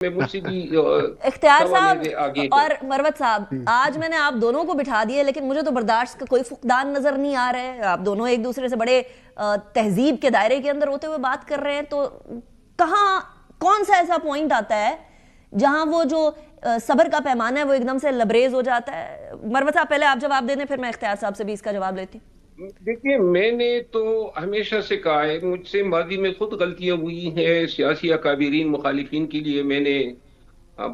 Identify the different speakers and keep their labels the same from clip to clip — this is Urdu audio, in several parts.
Speaker 1: میں مجھ سے بھی
Speaker 2: اختیار
Speaker 1: سوال
Speaker 2: صاحب
Speaker 1: آگے
Speaker 2: اور مروت صاحب، آج میں نے آپ دونوں کو بٹھا دیا، لیکن مجھے تو برداشت کا کوئی فقدان نظر نہیں آ رہا ہے۔ آپ دونوں ایک دوسرے سے بڑے تہذیب کے دائرے کے اندر ہوتے ہوئے بات کر رہے ہیں، تو کہاں کون سا ایسا پوائنٹ آتا ہے جہاں وہ جو صبر کا پیمانہ ہے وہ ایک دم سے لبریز ہو جاتا ہے؟ مروت صاحب پہلے آپ جواب دے دیں، پھر میں اختیار صاحب سے بھی اس کا جواب لیتی ہوں۔
Speaker 1: دیکھیے، میں نے تو ہمیشہ سے کہا ہے، مجھ سے ماضی میں خود غلطیاں ہوئی ہیں سیاسی اکابرین مخالفین کے لیے۔ میں نے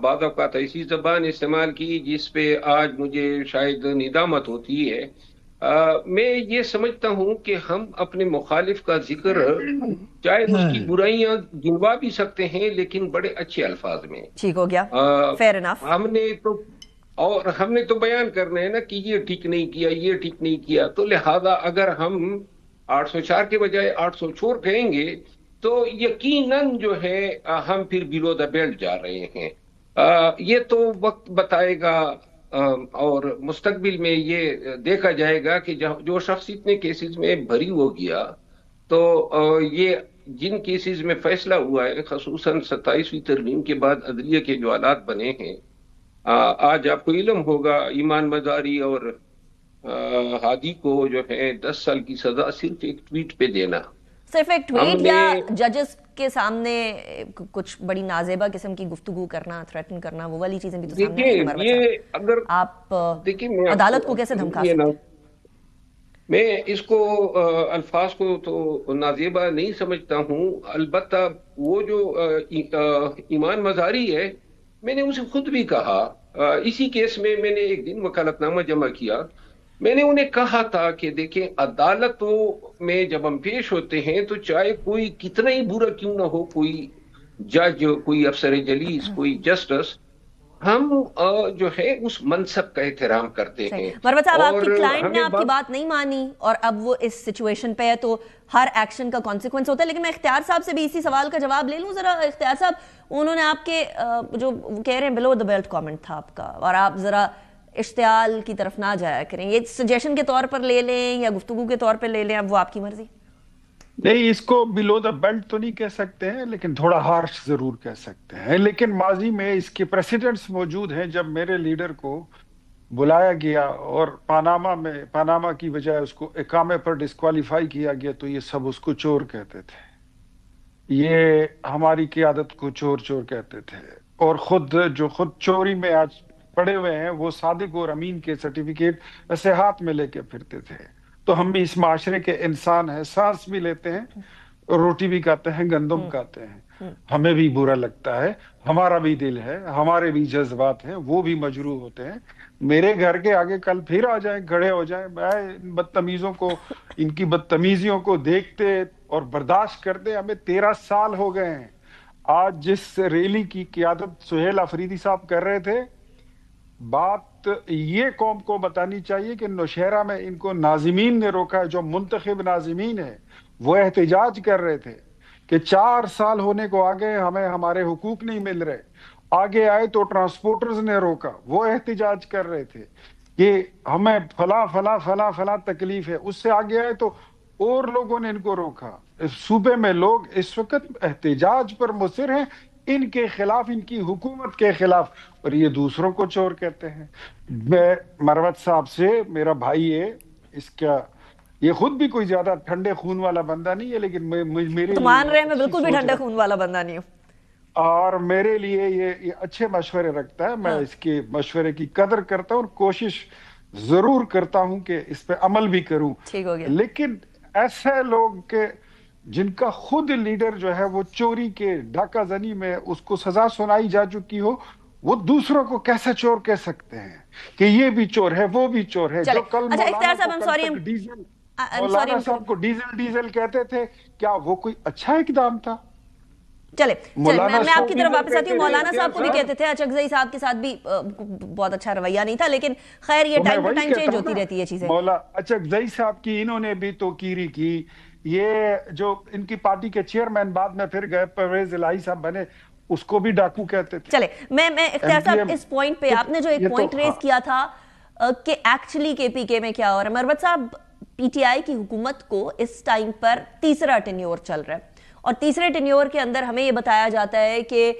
Speaker 1: بعض اوقات ایسی زبان استعمال کی جس پہ آج مجھے شاید ندامت ہوتی ہے۔ میں یہ سمجھتا ہوں کہ ہم اپنے مخالف کا ذکر چاہے اس کی برائیاں گنوا بھی سکتے ہیں، لیکن بڑے اچھے الفاظ میں۔
Speaker 2: ٹھیک ہو گیا،
Speaker 1: آ،
Speaker 2: فیئر انف۔
Speaker 1: ہم نے تو بیان کرنا ہے نا کہ یہ ٹھیک نہیں کیا، یہ ٹھیک نہیں کیا، تو لہذا اگر ہم 804 کے بجائے 804 کہیں گے تو یقیناً جو ہے ہم پھر بلو دا بیلٹ جا رہے ہیں۔ یہ تو وقت بتائے گا، اور مستقبل میں یہ دیکھا جائے گا کہ جو شخص اتنے کیسز میں بری ہو گیا، تو یہ جن کیسز میں فیصلہ ہوا ہے، خصوصاً 27ویں ترمیم کے بعد عدلیہ کے جو حالات بنے ہیں، آج آپ کو علم ہوگا ایمان مزاری اور ہادی کو جو ہے 10 سال کی سزا صرف ایک ٹویٹ پہ دینا۔
Speaker 2: صرف ایک
Speaker 1: ہم
Speaker 2: ٹویٹ
Speaker 1: نے
Speaker 2: یا ججز کے سامنے کچھ بڑی نازیبہ قسم کی گفتگو کرنا، تھریٹن کرنا، وہ والی چیزیں بھی تو سامنے آئی
Speaker 1: دیکھیں،
Speaker 2: ہیں مروت
Speaker 1: یہ
Speaker 2: صاحب۔
Speaker 1: اگر
Speaker 2: آپ
Speaker 1: دیکھیں میں آپ
Speaker 2: عدالت
Speaker 1: کو
Speaker 2: کو کیسے دھمکا
Speaker 1: یہ
Speaker 2: سکتے
Speaker 1: میں اس کو الفاظ کو تو نازیبہ نہیں سمجھتا ہوں، البتہ وہ جو ایمان مزاری ہے، میں نے اسے خود بھی کہا۔ اسی کیس میں نے ایک دن وکالت نامہ جمع کیا۔ میں نے انہیں کہا تھا کہ دیکھیں، عدالتوں میں جب ہم پیش ہوتے ہیں تو چاہے کوئی کتنا ہی برا کیوں نہ ہو، کوئی جج، کوئی افسر جلیس، کوئی جسٹس، ہم جو ہے اس منصب کا احترام کرتے
Speaker 2: صحیح؟
Speaker 1: ہیں،
Speaker 2: مروت صاحب، آپ
Speaker 1: اور
Speaker 2: کی کلائنٹ نے
Speaker 1: ہمیں
Speaker 2: آپ کی بات نہیں مانی اور اب وہ اس سچویشن پہ ہے، تو ہر ایکشن کا کانسیکوینس ہوتا ہے۔ لیکن میں اختیار صاحب سے بھی اسی سوال کا جواب لے لوں ذرا۔ اختیار صاحب، انہوں نے آپ کے جو کہہ رہے ہیں بلو دا بیلٹ کامنٹ تھا آپ کا، اور آپ ذرا اشتعال کی طرف نہ جایا کریں، یہ سجیشن کے طور پر لے لیں یا گفتگو کے طور پر لے لیں، اب وہ آپ کی مرضی۔
Speaker 3: نہیں، اس کو بلو دا بیلٹ تو نہیں کہہ سکتے ہیں، لیکن تھوڑا ہارش ضرور کہہ سکتے ہیں۔ لیکن ماضی میں اس کے پریسیڈنٹس موجود ہیں، جب میرے لیڈر کو بلایا گیا اور پاناما کی بجائے اس کو اقامے پر ڈسکوالیفائی کیا گیا، تو یہ سب اس کو چور کہتے تھے، یہ ہماری قیادت کو چور چور کہتے تھے، اور خود چوری میں آج پڑے ہوئے ہیں، وہ صادق اور امین کے سرٹیفکیٹ ایسے ہاتھ میں لے کے پھرتے تھے۔ تو ہم بھی اس معاشرے کے انسان ہیں، سانس بھی لیتے ہیں، روٹی بھی کھاتے ہیں، گندم کھاتے ہیں، ہمیں بھی برا لگتا ہے، ہمارا بھی دل ہے، ہمارے بھی جذبات ہیں، وہ بھی مجروح ہوتے ہیں۔ میرے گھر کے آگے کل پھر آ جائیں، کھڑے ہو جائیں، میں ان بدتمیزوں کو، ان کی بدتمیزیوں کو دیکھتے اور برداشت کرتے ہمیں 13 سال ہو گئے ہیں۔ آج جس ریلی کی قیادت سہیل افریدی صاحب کر رہے تھے، بات یہ قوم کو بتانی چاہیے کہ نوشہرہ میں ان کو ناظمین نے روکا ہے، جو منتخب ناظمین ہیں، وہ احتجاج کر رہے تھے کہ 4 سال ہونے کو آگے ہمیں ہمارے حقوق نہیں مل رہے۔ آگے آئے تو ٹرانسپورٹرز نے روکا، وہ احتجاج کر رہے تھے کہ ہمیں فلاں فلاں فلاں فلاں تکلیف ہے۔ اس سے آگے آئے تو اور لوگوں نے ان کو روکا۔ اس صوبے میں لوگ اس وقت احتجاج پر مصر ہیں، ان کے خلاف، ان کی حکومت کے خلاف، اور یہ دوسروں کو چور کہتے ہیں۔ میں مروت صاحب سے، میرا بھائی ہے، اس کا یہ خود بھی کوئی زیادہ ٹھنڈے خون والا بندہ نہیں ہے، لیکن میرے
Speaker 2: تو
Speaker 3: لیے
Speaker 2: مان
Speaker 3: یہ
Speaker 2: رہے ہیں میں
Speaker 3: اچھی
Speaker 2: بالکل بھی
Speaker 3: سوچ
Speaker 2: ٹھنڈے
Speaker 3: رکھتا
Speaker 2: خون والا بندہ نہیں ہوں۔
Speaker 3: اور میرے لیے یہ اچھے مشورے رکھتا ہے۔ میں اس کے مشورے کی قدر کرتا ہوں اور کوشش ضرور کرتا ہوں کہ اس پہ عمل بھی کروں۔
Speaker 2: ٹھیک ہو گیا۔
Speaker 3: لیکن ایسے لوگ کہ جن کا خود لیڈر جو ہے وہ چوری کے ڈاکہ زنی میں اس کو سزا سنائی جا چکی ہو، وہ دوسروں کو کیسے چور کہہ سکتے ہیں کہ یہ بھی چور ہے، وہ بھی چور ہے؟
Speaker 2: چلے
Speaker 3: جو کل
Speaker 2: اچھا
Speaker 3: مولانا
Speaker 2: اختیار
Speaker 3: کو
Speaker 2: صاحب،
Speaker 3: کل تک ڈیزل،
Speaker 2: I'm sorry
Speaker 3: مولانا صاحب کو ڈیزل کہتے تھے، کیا وہ کوئی اچھا اقدام تھا؟
Speaker 2: چلے
Speaker 3: مولانا
Speaker 2: میں آپ کی
Speaker 3: صاحب
Speaker 2: طرف واپس آتی ہوں۔ مولانا
Speaker 3: اختیار
Speaker 2: صاحب کو بھی
Speaker 3: صاحب،
Speaker 2: کہتے تھے، اچکزئی صاحب کے ساتھ بھی بہت اچھا رویہ نہیں تھا، لیکن خیر یہ
Speaker 3: تو میں
Speaker 2: ٹائم ٹو
Speaker 3: وہی
Speaker 2: ٹائم
Speaker 3: کہتا
Speaker 2: چینج
Speaker 3: ہوں
Speaker 2: ہوتی
Speaker 3: نا،
Speaker 2: رہتی ہے چیزیں۔
Speaker 3: اچکزئی صاحب کی انہوں نے بھی توقیری کی۔ یہ جو ان کی پارٹی کے چیئرمین بعد میں پھر گئے، پرویز الہی صاحب بنے، اس کو بھی ڈاکو کہتے تھے۔
Speaker 2: چلے میں اختیار صاحب اس پوائنٹ پہ، آپ نے جو ایک
Speaker 3: یہ تو
Speaker 2: پوائنٹ ریز کیا تھا کہ ایکچولی کے پی کے میں کیا ہو رہا ہے، مروت صاحب، پی ٹی آئی کی حکومت کو اس ٹائم پر تیسرا ٹینیور چل رہا ہے، اور تیسرے ٹینیور کے اندر ہمیں یہ بتایا جاتا ہے کہ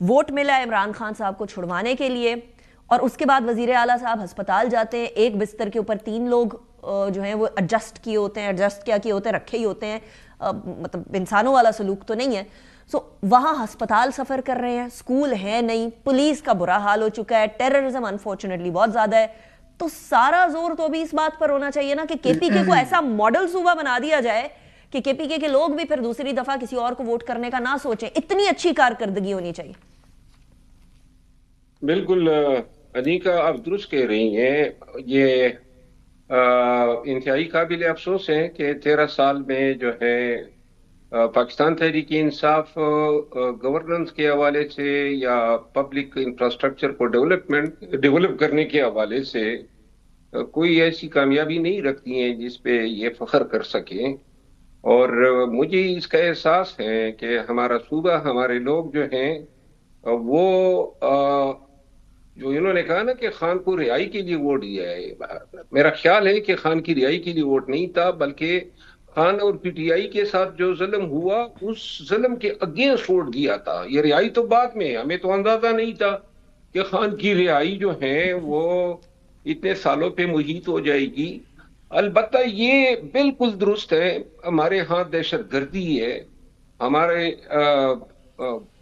Speaker 2: ووٹ ملا ہے عمران خان صاحب کو چھڑوانے کے لیے، اور اس کے بعد وزیر اعلیٰ صاحب ہسپتال جاتے ہیں، ایک بستر کے اوپر 3 لوگ جو ہیں وہ ایڈجسٹ کیے ہوتے ہیں، ایڈجسٹ کیا کیے ہوتے ہیں، رکھے ہی ہوتے ہیں، مطلب انسانوں والا سلوک تو نہیں ہے. سو وہاں ہسپتال سفر کر رہے ہیں، سکول ہے نہیں، پولیس کا برا حال ہو چکا ہے، ٹیررزم انفارچونیٹلی بہت زیادہ ہے. تو سارا زور تو ابھی اس بات پر ہونا چاہیے نا کہ کے پی کے کو ایسا ماڈل صوبہ بنا دیا جائے کہ کے پی کے لوگ بھی پھر دوسری دفعہ کسی اور کو ووٹ کرنے کا نہ سوچیں. اتنی اچھی کارکردگی ہونی چاہیے.
Speaker 1: بالکل انیکا، آپ درست کہہ رہی ہیں. یہ انتہائی قابل افسوس ہے کہ 13 سال میں جو ہے پاکستان تحریک انصاف گورننس کے حوالے سے یا پبلک انفراسٹرکچر کو ڈیولپ کرنے کے حوالے سے کوئی ایسی کامیابی نہیں رکھتی ہیں جس پہ یہ فخر کر سکیں. اور مجھے اس کا احساس ہے کہ ہمارا صوبہ، ہمارے لوگ جو ہیں وہ جو انہوں نے کہا نا کہ خان کو رہائی کے لیے ووٹ دیا ہے، میرا خیال ہے کہ خان کی رہائی کے لیے ووٹ نہیں تھا، بلکہ خان اور پی ٹی آئی کے ساتھ جو ظلم ہوا اس ظلم کے اگینسٹ ووٹ دیا تھا. یہ رہائی تو بعد میں، ہمیں تو اندازہ نہیں تھا کہ خان کی رہائی جو ہے وہ اتنے سالوں پہ محیط ہو جائے گی. البتہ یہ بالکل درست ہے، ہمارے ہاں دہشت گردی ہے، ہمارے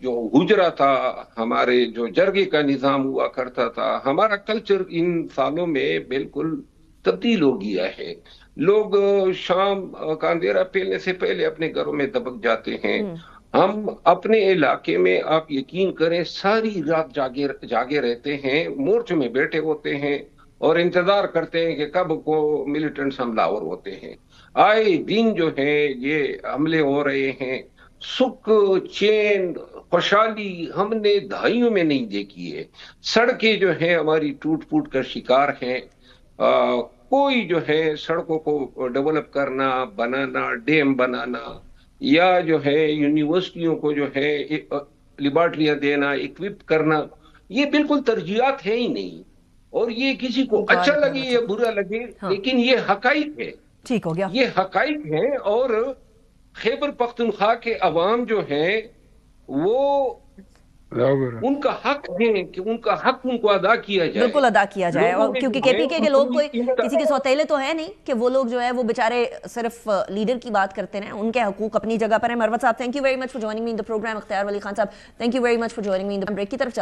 Speaker 1: جو حجرہ تھا، ہمارے جو جرگے کا نظام ہوا کرتا تھا، ہمارا کلچر ان سالوں میں بالکل تبدیل ہو گیا ہے. لوگ شام کا اندھیرا پھیلنے سے پہلے اپنے گھروں میں دبک جاتے ہیں. ہم اپنے علاقے میں، آپ یقین کریں، ساری رات جاگے رہتے ہیں، مورچ میں بیٹھے ہوتے ہیں اور انتظار کرتے ہیں کہ کب کو ملیٹنٹس حملہ آور ہوتے ہیں. آئے دن جو ہے یہ حملے ہو رہے ہیں. سکھ، چین، خوشحالی ہم نے دہائیوں میں نہیں دیکھی ہے. سڑکیں جو ہیں ہماری ٹوٹ پھوٹ کا شکار ہیں. کوئی جو ہے سڑکوں کو ڈیولپ کرنا، بنانا، ڈیم بنانا، یا جو ہے یونیورسٹیوں کو جو ہے لیبارٹریاں دینا، اکوپ کرنا، یہ بالکل ترجیحات ہے ہی نہیں. اور یہ کسی کو اچھا لگے یا برا لگے، لیکن یہ حقائق ہے،
Speaker 2: ٹھیک ہو گیا،
Speaker 1: یہ حقائق ہیں. اور خیبر پختونخوا کے عوام جو ہیں وہ ان کا حق ہے کہ ان کا حق ان کو ادا کیا جائے،
Speaker 2: بالکل ادا کیا جائے. اور کیونکہ کے پی کے لوگ کوئی کسی کے سوتیلے تو ہے نہیں کہ وہ لوگ جو ہے وہ بیچارے صرف لیڈر کی بات کرتے ہیں. ان کے حقوق اپنی جگہ پر ہیں. مروت صاحب، thank you very much for joining me in the programme. Ikhtiar Wali Khan صاحب، thank you very much for joining me in the break. کی طرف